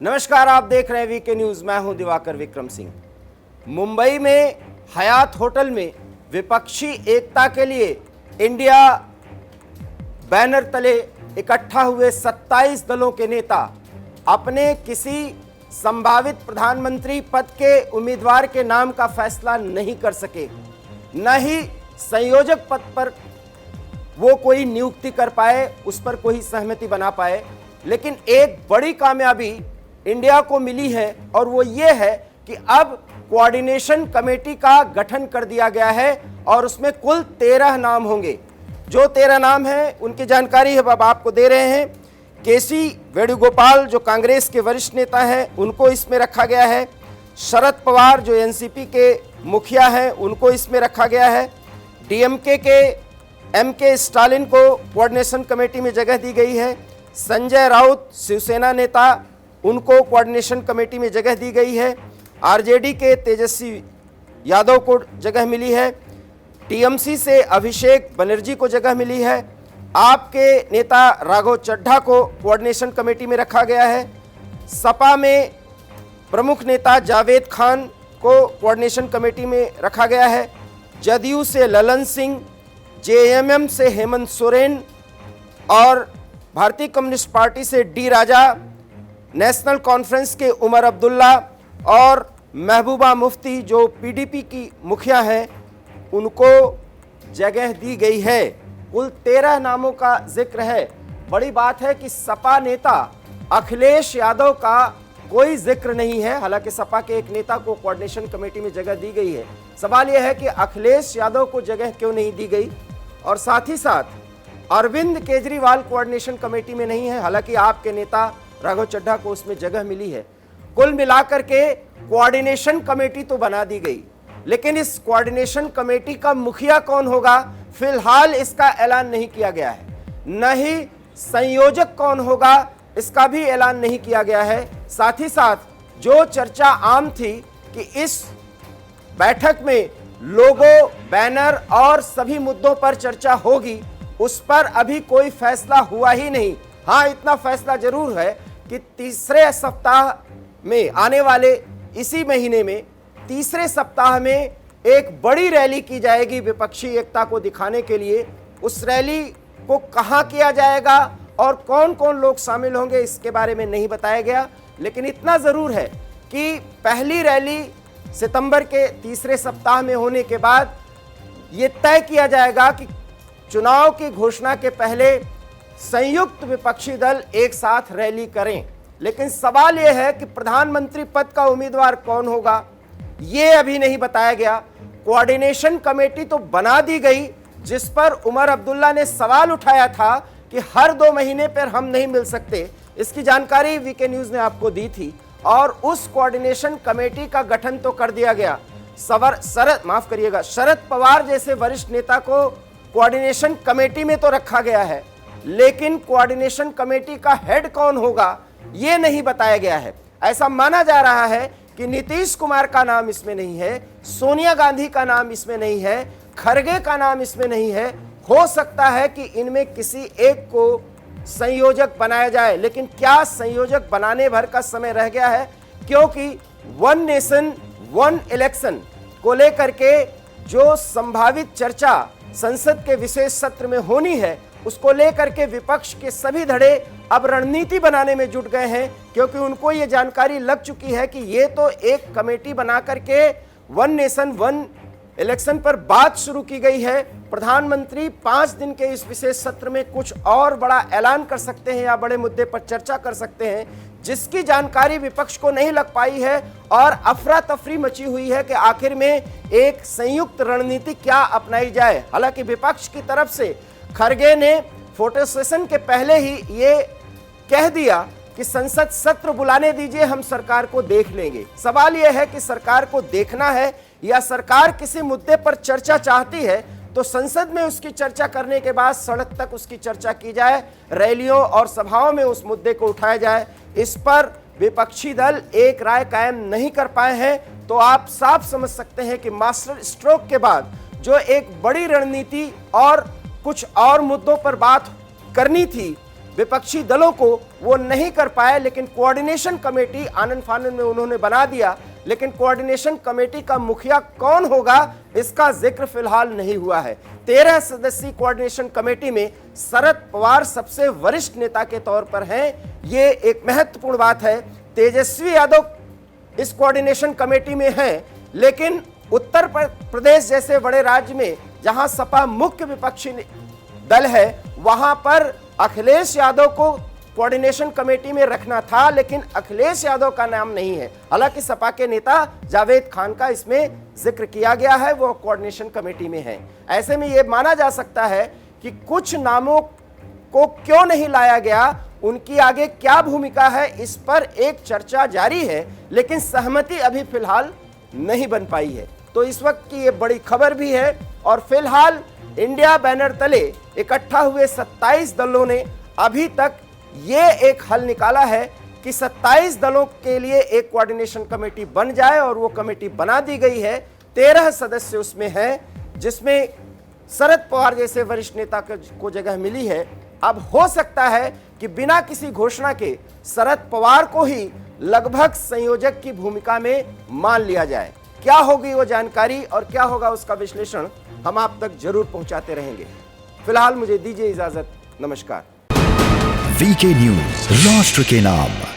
नमस्कार, आप देख रहे हैं वीके न्यूज। मैं हूं दिवाकर विक्रम सिंह। मुंबई में हयात होटल में विपक्षी एकता के लिए इंडिया बैनर तले इकट्ठा हुए 27 दलों के नेता अपने किसी संभावित प्रधानमंत्री पद के उम्मीदवार के नाम का फैसला नहीं कर सके, न ही संयोजक पद पर वो कोई नियुक्ति कर पाए, उस पर कोई सहमति बना पाए। लेकिन एक बड़ी कामयाबी इंडिया को मिली है और वो ये है कि अब कोऑर्डिनेशन कमेटी का गठन कर दिया गया है और उसमें कुल 13 नाम होंगे। जो 13 नाम हैं उनकी जानकारी अब आपको दे रहे हैं। केसी वेणुगोपाल जो कांग्रेस के वरिष्ठ नेता हैं, उनको इसमें रखा गया है। शरद पवार जो एनसीपी के मुखिया हैं, उनको इसमें रखा गया है। डीएमके के एमके स्टालिन को कोऑर्डिनेशन कमेटी में जगह दी गई है। संजय राउत शिवसेना नेता, उनको कोऑर्डिनेशन कमेटी में जगह दी गई है। आरजेडी के तेजस्वी यादव को जगह मिली है। टीएमसी से अभिषेक बनर्जी को जगह मिली है। आपके नेता राघव चड्ढा को कोऑर्डिनेशन कमेटी में रखा गया है। सपा में प्रमुख नेता जावेद खान को कोऑर्डिनेशन कमेटी में रखा गया है। जदयू से ललन सिंह, जेएमएम से हेमंत सोरेन और भारतीय कम्युनिस्ट पार्टी से डी राजा, नेशनल कॉन्फ्रेंस के उमर अब्दुल्ला और महबूबा मुफ्ती जो पीडीपी की मुखिया हैं, उनको जगह दी गई है। कुल 13 नामों का जिक्र है। बड़ी बात है कि सपा नेता अखिलेश यादव का कोई जिक्र नहीं है। हालांकि सपा के एक नेता को कोऑर्डिनेशन कमेटी में जगह दी गई है। सवाल यह है कि अखिलेश यादव को जगह क्यों नहीं दी गई, और साथ ही साथ अरविंद केजरीवाल कोऑर्डिनेशन कमेटी में नहीं है। हालांकि आपके नेता राघव चड्ढा को उसमें जगह मिली है। कुल मिलाकर के कोऑर्डिनेशन कमेटी तो बना दी गई, लेकिन इस कोऑर्डिनेशन कमेटी का मुखिया कौन होगा, फिलहाल इसका ऐलान नहीं किया गया है। न ही संयोजक कौन होगा, इसका भी ऐलान नहीं किया गया है। साथ ही साथ जो चर्चा आम थी कि इस बैठक में लोगो, बैनर और सभी मुद्दों पर चर्चा होगी, उस पर अभी कोई फैसला हुआ ही नहीं। हाँ, इतना फैसला जरूर है कि तीसरे सप्ताह में, आने वाले इसी महीने में तीसरे सप्ताह में एक बड़ी रैली की जाएगी विपक्षी एकता को दिखाने के लिए। उस रैली को कहाँ किया जाएगा और कौन कौन लोग शामिल होंगे, इसके बारे में नहीं बताया गया। लेकिन इतना ज़रूर है कि पहली रैली सितंबर के तीसरे सप्ताह में होने के बाद ये तय किया जाएगा कि चुनाव की घोषणा के पहले संयुक्त विपक्षी दल एक साथ रैली करें। लेकिन सवाल यह है कि प्रधानमंत्री पद का उम्मीदवार कौन होगा, यह अभी नहीं बताया गया। कोऑर्डिनेशन कमेटी तो बना दी गई, जिस पर उमर अब्दुल्ला ने सवाल उठाया था कि हर 2 महीने पर हम नहीं मिल सकते। इसकी जानकारी वीके न्यूज ने आपको दी थी और उस कोऑर्डिनेशन कमेटी का गठन तो कर दिया गया। शरद पवार जैसे वरिष्ठ नेता को कोऑर्डिनेशन कमेटी में तो रखा गया है, लेकिन कोऑर्डिनेशन कमेटी का हेड कौन होगा यह नहीं बताया गया है। ऐसा माना जा रहा है कि नीतीश कुमार का नाम इसमें नहीं है, सोनिया गांधी का नाम इसमें नहीं है, खरगे का नाम इसमें नहीं है। हो सकता है कि इनमें किसी एक को संयोजक बनाया जाए, लेकिन क्या संयोजक बनाने भर का समय रह गया है? क्योंकि वन नेशन वन इलेक्शन को लेकर के जो संभावित चर्चा संसद के विशेष सत्र में होनी है, उसको लेकर के विपक्ष के सभी धड़े अब रणनीति बनाने में जुट गए हैं, क्योंकि उनको ये जानकारी लग चुकी है कि ये तो एक कमेटी बना करके वन नेशन वन इलेक्शन पर बात शुरू की गई है। प्रधानमंत्री 5 दिन के इस विशेष सत्र में कुछ और बड़ा ऐलान कर सकते हैं या बड़े मुद्दे पर चर्चा कर सकते हैं, जिसकी जानकारी विपक्ष को नहीं लग पाई है और अफरा तफरी मची हुई है कि आखिर में एक संयुक्त रणनीति क्या अपनाई जाए। हालांकि विपक्ष की तरफ से खरगे ने फोटो सेशन के पहले ही ये कह दिया कि संसद सत्र बुलाने दीजिए, हम सरकार को देख लेंगे। सवाल यह है कि सरकार को देखना है या सरकार किसी मुद्दे पर चर्चा चाहती है तो संसद में उसकी चर्चा करने के बाद सड़क तक उसकी चर्चा की जाए, रैलियों और सभाओं में उस मुद्दे को उठाया जाए। इस पर विपक्षी दल एक राय कायम नहीं कर पाए हैं, तो आप साफ समझ सकते हैं कि मास्टर स्ट्रोक के बाद जो एक बड़ी रणनीति और कुछ और मुद्दों पर बात करनी थी, विपक्षी दलों को वो नहीं कर पाए, लेकिन कोऑर्डिनेशन कमेटी आनन फानन में उन्होंने बना दिया। लेकिन कोऑर्डिनेशन कमेटी का मुखिया कौन होगा इसका जिक्र फिलहाल नहीं हुआ है। 13 सदस्यीय कोऑर्डिनेशन कमेटी में शरद पवार सबसे वरिष्ठ नेता के तौर पर हैं, ये एक महत्वपूर्ण बात है। तेजस्वी यादव इस कोऑर्डिनेशन कमेटी में हैं, लेकिन उत्तर प्रदेश जैसे बड़े राज्य में जहां सपा मुख्य विपक्षी दल है, वहां पर अखिलेश यादव को कोऑर्डिनेशन कमेटी में रखना था, लेकिन अखिलेश यादव का नाम नहीं है। हालांकि सपा के नेता जावेद खान का इसमें जिक्र किया गया है, वो कोऑर्डिनेशन कमेटी में है। ऐसे में यह माना जा सकता है कि कुछ नामों को क्यों नहीं लाया गया, उनकी आगे क्या भूमिका है, इस पर एक चर्चा जारी है, लेकिन सहमति अभी फिलहाल नहीं बन पाई है। तो इस वक्त की ये बड़ी खबर भी है। और फिलहाल इंडिया बैनर तले इकट्ठा हुए 27 दलों ने अभी तक ये एक हल निकाला है कि 27 दलों के लिए एक कोऑर्डिनेशन कमेटी बन जाए, और वो कमेटी बना दी गई है। 13 सदस्य उसमें हैं, जिसमें शरद पवार जैसे वरिष्ठ नेता को जगह मिली है। अब हो सकता है कि बिना किसी घोषणा के शरद पवार को ही लगभग संयोजक की भूमिका में मान लिया जाए। क्या होगी वो जानकारी और क्या होगा उसका विश्लेषण हम आप तक जरूर पहुंचाते रहेंगे। फिलहाल मुझे दीजिए इजाजत। नमस्कार। वीके न्यूज, राष्ट्र के नाम।